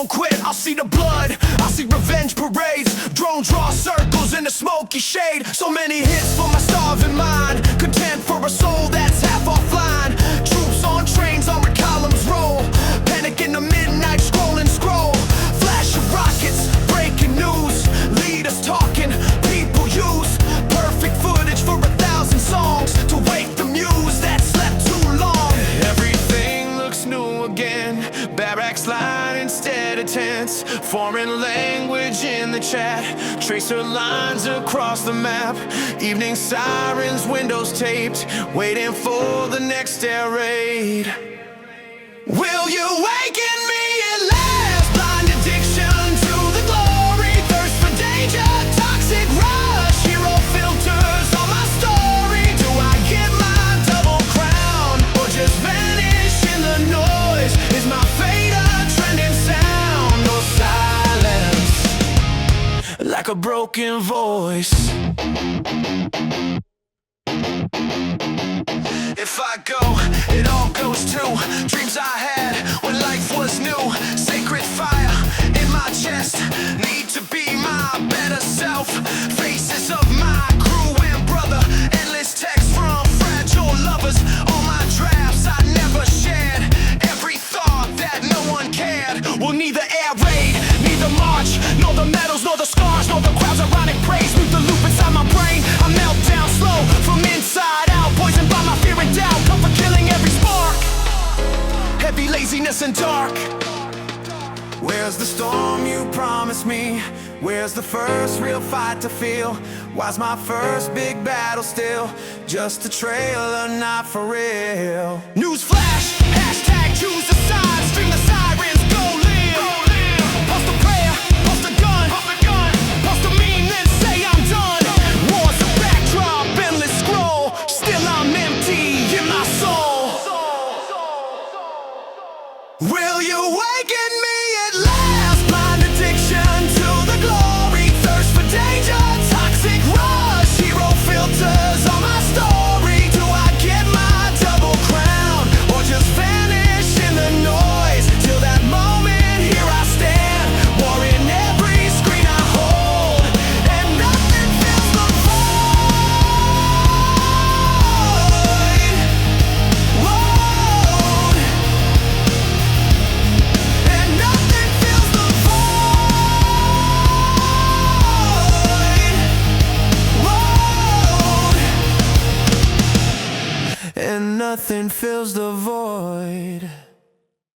won't quit. I'll see the blood, I'll see revenge parades. Drones draw circles in the smoky shade. So many hits for my starving mind, content for a soul that's half offline. Troops on trains, armored columns roll. Panic in the midnight, scrolling scroll. Flash of rockets, breaking news. Leaders talking, people use perfect footage for 1,000 songs to wake the muse that slept too long. Everything looks new again. Barracks line instead of tents. Foreign language in the chat. Tracer lines across the map. Evening sirens, windows taped. Waiting for the next air raid. Will you waken me at last? Blind addiction to the glory. Thirst for danger, toxic rush. Hero filters on my story. Do I get my double crown, or just vanish in the noise? Is my fate a trending sound, or silence like a broken voice? If I go, it all goes too. Dreams I had when life was new. Sacred fire in my chest. Need to be my better self. Faces of my crew and brother. Endless texts from fragile lovers. All my drafts I never shared. Every thought that no one cared. Will neither air raid, neither march, nor the medals, nor the scars, nor the crowd's ironic praise. Move the loop inside my brain. I melt down slow from inside out. Poisoned by my fear and doubt. Come for killing every spark. Heavy laziness and dark. Where's the storm you promised me? Where's the first real fight to feel? Why's my first big battle still just a trailer, not for real? News flash, hashtag choose a side. String the sirens, go live. Post a prayer, post a gun. Post a meme, then say I'm done. War's a backdrop, endless scroll. Still I'm empty in my soul. Will you waken me at last? Blind addiction to the glory. Thirst for danger, toxic rush. Hero filters on my story. Do I get my double crown, or just vanish in the noise? Till that moment, here I stand. War in every screen I hold, and nothing fills the void. Void. And nothing fills the void. Void. And nothing fills the void.